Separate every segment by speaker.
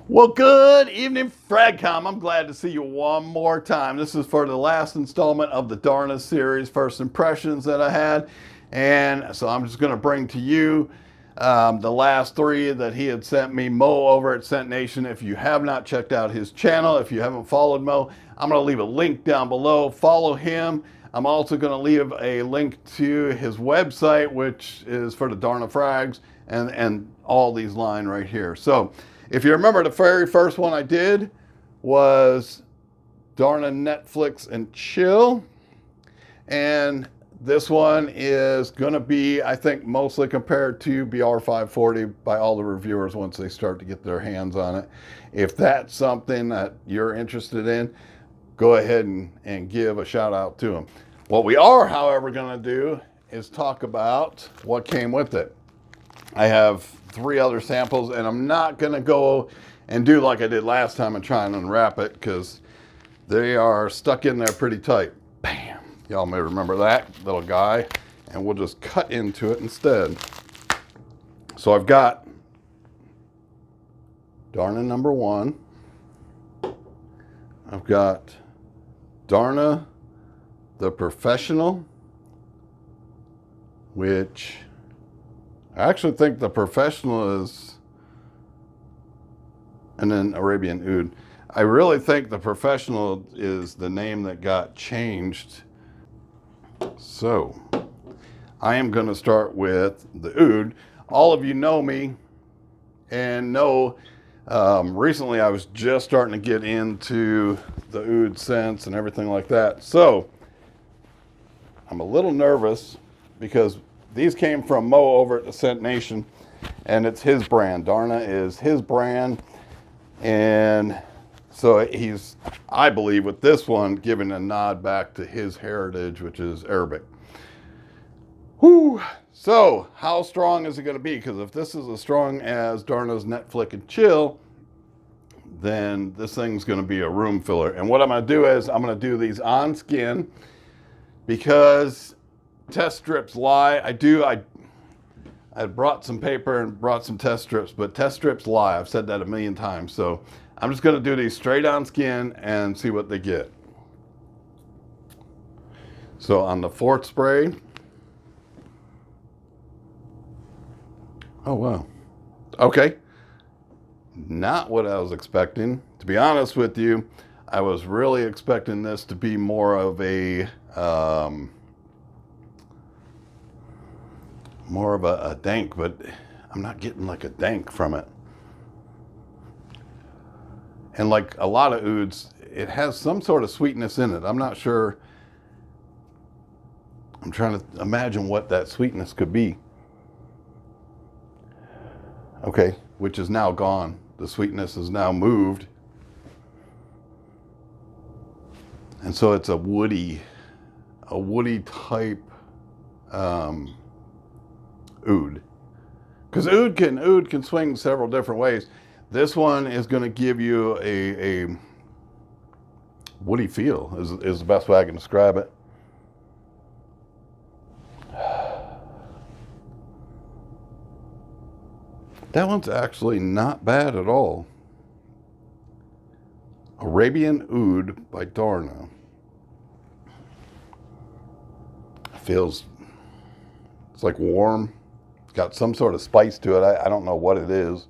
Speaker 1: Well, good evening, fragcomm. I'm glad to see you one more time. This is for the last installment of the Darna series, First Impressions that I had. And so I'm just going to bring to you the last three that he had sent me. Mo over at Scent Nation. If you have not checked out his channel, if you haven't followed Mo, I'm going to leave a link down below. Follow him. I'm also going to leave a link to his website, which is for the Darna Frags and all these line right here. So if you remember, the very first one I did was Darna NETFLIX N CHILL. And this one is going to be, I think, mostly compared to BR540 by all the reviewers once they start to get their hands on it. If that's something that you're interested in, go ahead and give a shout out to them. What we are, however, going to do is talk about what came with it. I have 3 other samples, and I'm not going to go and do like I did last time and try and unwrap it because they are stuck in there pretty tight. Bam! Y'all may remember that little guy, and we'll just cut into it instead. So I've got Darna number 1. I've got Darna the Professional, which I actually think the Professional is an Arabian oud. I really think the Professional is the name that got changed. So I am going to start with the oud. All of you know me and know recently I was just starting to get into the oud scents and everything like that. So I'm a little nervous because these came from Mo over at the Scent Nation, and it's his brand. Darna is his brand, and so he's, I believe, with this one, giving a nod back to his heritage, which is Arabic. Whew. So how strong is it going to be? Because if this is as strong as Darna's NETFLIX N CHILL, then this thing's going to be a room filler. And what I'm going to do is I'm going to do these on skin because test strips lie. I brought some paper and brought some test strips, but test strips lie. I've said that a million times. So I'm just going to do these straight on skin and see what they get. So on the 4th spray. Oh, wow. Okay. Not what I was expecting. To be honest with you, I was really expecting this to be more of a dank, but I'm not getting like a dank from it. And like a lot of ouds, it has some sort of sweetness in it. I'm not sure. I'm trying to imagine what that sweetness could be. Okay, which is now gone. The sweetness is now moved. And so it's a woody type oud. Because oud can swing several different ways. This one is going to give you a woody feel is the best way I can describe it. That one's actually not bad at all. Arabian oud by Darna. Feels, it's like warm. It's got some sort of spice to it. I don't know what it is.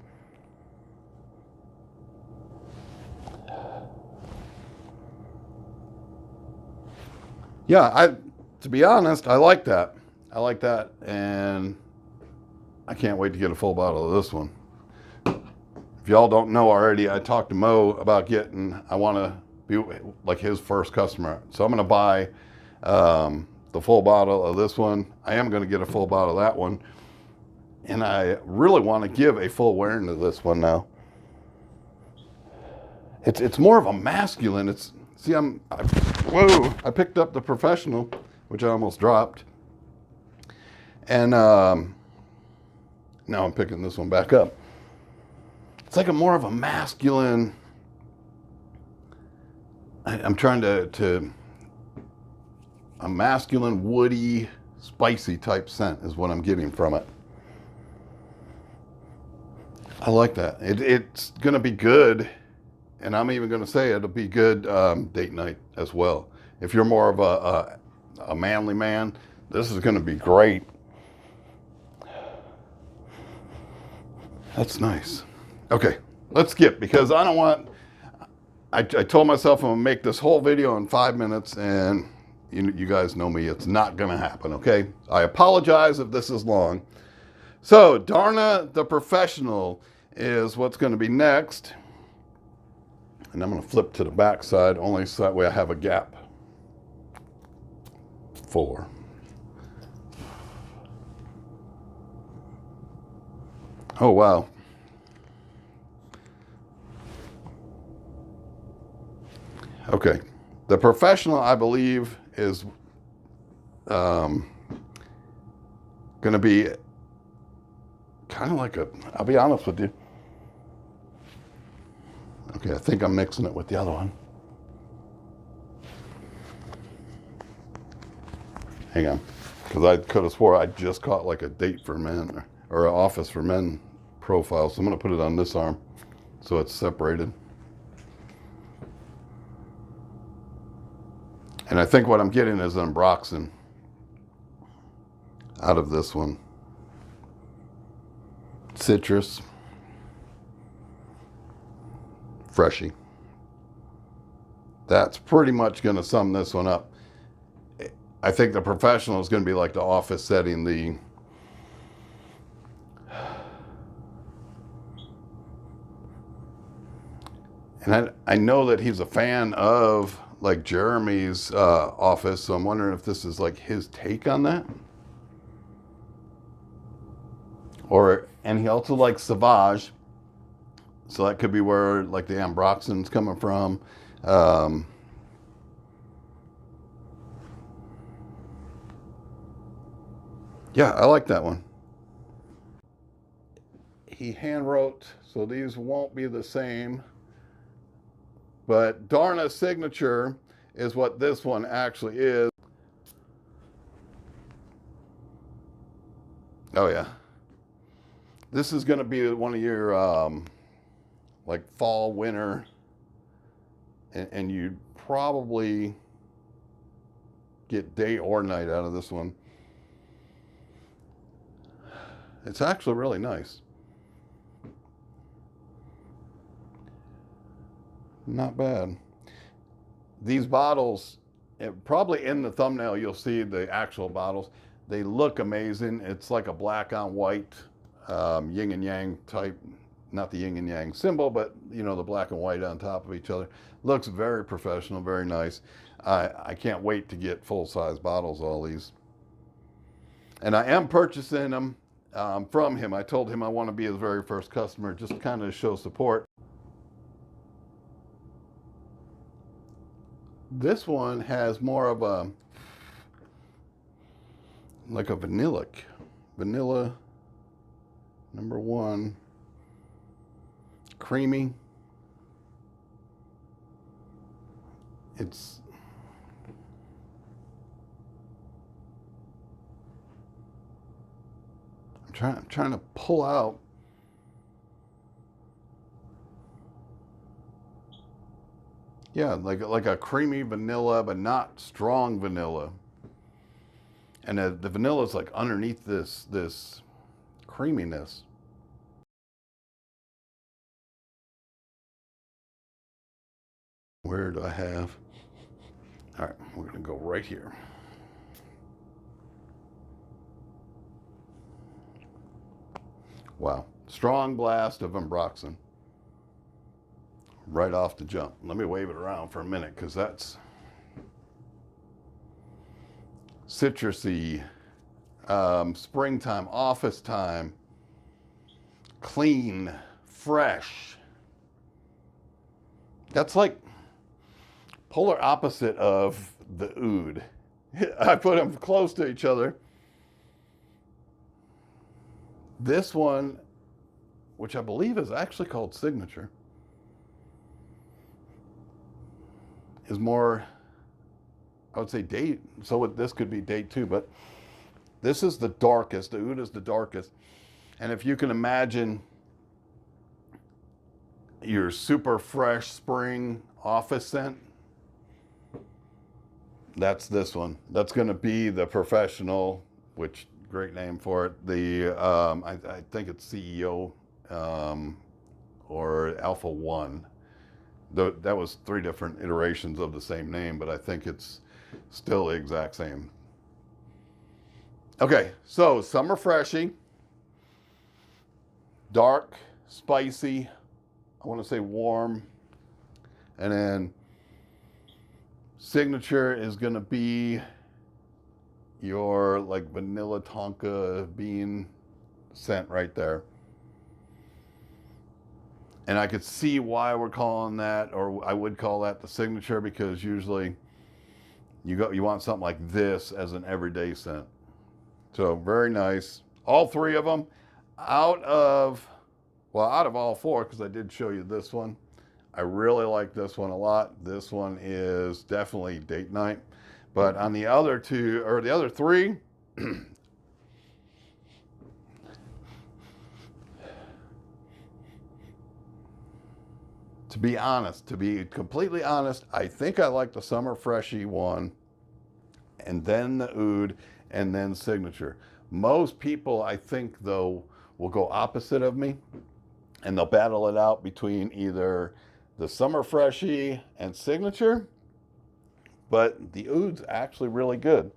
Speaker 1: Yeah, to be honest, I like that. I like that, and I can't wait to get a full bottle of this one. If y'all don't know already, I talked to Mo about I want to be like his first customer. So I'm going to buy the full bottle of this one. I am going to get a full bottle of that one. And I really want to give a full wearing to this one now. It's more of a masculine. See, whoa, I picked up the Professional, which I almost dropped. And now I'm picking this one back up. It's like more of a masculine. I'm trying to a masculine, woody, spicy type scent is what I'm getting from it. I like that. It's going to be good, and I'm even going to say it'll be good date night as well. If you're more of a manly man, this is going to be great. That's nice. Okay, let's skip because I don't want. I told myself I'm going to make this whole video in 5 minutes, and you guys know me. It's not going to happen, okay? I apologize if this is long. So, Darna the Professional is what's going to be next. And I'm going to flip to the back side, only so that way I have a gap. 4. Oh, wow. Okay. The Professional, I believe, is going to be kind of like I'll be honest with you. Okay, I think I'm mixing it with the other one. Hang on, because I could have swore I just caught like a date for men or an office for men profile. So I'm going to put it on this arm so it's separated. And I think what I'm getting is an ambroxan out of this one. Citrus. Freshy. That's pretty much going to sum this one up. I think the Professional is going to be like the office setting. And I know that he's a fan of like Jeremy's office, so I'm wondering if this is like his take on that. And he also likes Sauvage, so that could be where like the ambroxan's coming from. Yeah, I like that one. He hand wrote, so these won't be the same. But Darna signature is what this one actually is. Oh yeah. This is going to be one of your like fall, winter, and you'd probably get day or night out of this one. It's actually really nice. Not bad. These bottles, probably in the thumbnail you'll see the actual bottles. They look amazing. It's like a black on white yin and yang type, not the yin and yang symbol, but you know, the black and white on top of each other. Looks very professional, very nice. I can't wait to get full-size bottles, all these. And I am purchasing them from him. I told him I want to be his very first customer, just kind of show support. This one has more of a, like a vanilla #1, creamy. It's I'm trying to pull out. Yeah, like a creamy vanilla, but not strong vanilla. And the vanilla is like underneath this creaminess. Where do I have? All right, we're gonna go right here. Wow, strong blast of ambroxan. Right off the jump. Let me wave it around for a minute because that's citrusy, springtime, office time, clean, fresh. That's like polar opposite of the oud. I put them close to each other. This one, which I believe is actually called Signature, is more, I would say date. So this could be date too, but this is the darkest. The oud is the darkest. And if you can imagine your super fresh spring office scent, that's this one. That's going to be the professional, which great name for it. The I think it's CEO or Alpha 1. That was 3 different iterations of the same name, but I think it's still the exact same. Okay, so summer freshy, dark, spicy, I want to say warm, and then signature is going to be your like vanilla tonka bean scent right there. And I could see why we're calling that, or I would call that the signature, because usually you want something like this as an everyday scent. So very nice. All 3 of them out of all 4, because I did show you this one. I really like this one a lot. This one is definitely date night. But on the other 2, or the other 3, to be completely honest, I think I like the summer freshy one, and then the oud, and then signature. Most people, I think, though, will go opposite of me, and they'll battle it out between either the summer freshy and signature, but the oud's actually really good.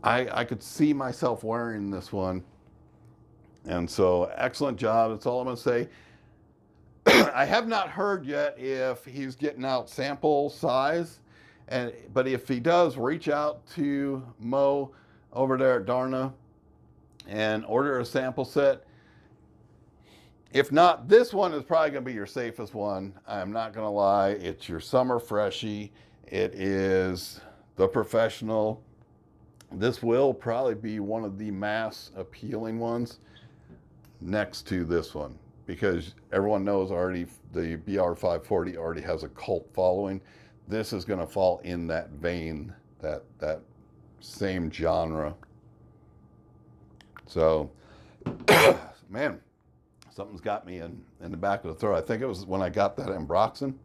Speaker 1: I could see myself wearing this one, and so excellent job. That's all I'm going to say. I have not heard yet if he's getting out sample size, but if he does, reach out to Mo over there at Darna and order a sample set. If not, this one is probably going to be your safest one. I'm not going to lie. It's your summer freshy. It is the professional. This will probably be one of the mass appealing ones next to this one, because everyone knows already the BR540 already has a cult following. This is going to fall in that vein, that same genre. So, man, something's got me in the back of the throat. I think it was when I got that Ambroxan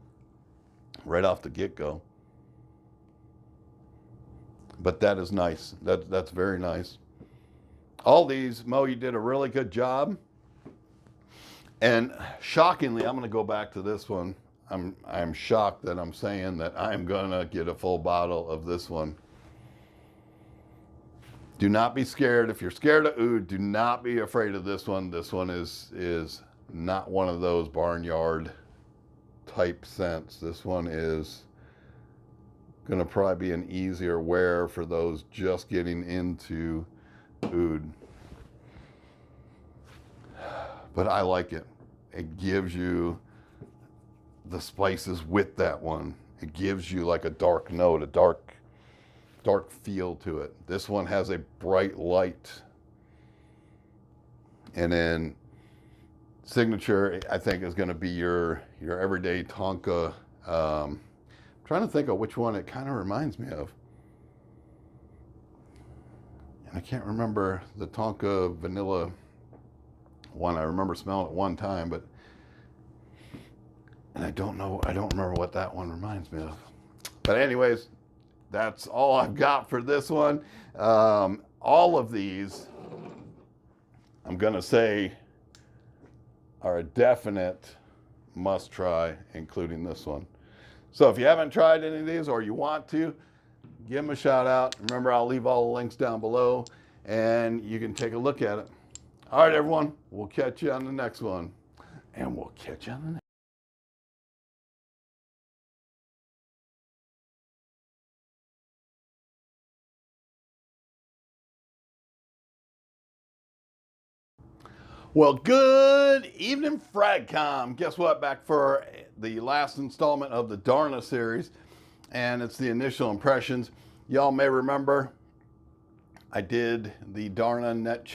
Speaker 1: right off the get-go. But that is nice. That's very nice. All these, Mo, you did a really good job. And shockingly, I'm going to go back to this one. I'm shocked that I'm saying that I'm going to get a full bottle of this one. Do not be scared. If you're scared of oud, do not be afraid of this one. This one is not one of those barnyard type scents. This one is going to probably be an easier wear for those just getting into oud. But I like it. It gives you the spices with that one. It gives you like a dark note, a dark feel to it. This one has a bright light. And then signature, I think, is going to be your everyday tonka. Trying to think of which one it kind of reminds me of. And I can't remember the tonka vanilla one. I remember smelling it one time, but I don't remember what that one reminds me of. But anyways, that's all I've got for this one. All of these, I'm going to say, are a definite must try, including this one. So if you haven't tried any of these, or you want to, give them a shout out. Remember, I'll leave all the links down below, and you can take a look at it. All right, everyone, we'll catch you on the next one, and we'll catch you on the next. Well, good evening, fragcomm. Guess what? Back for the last installment of the Darna series, and it's the initial impressions. Y'all may remember I did the Darna Net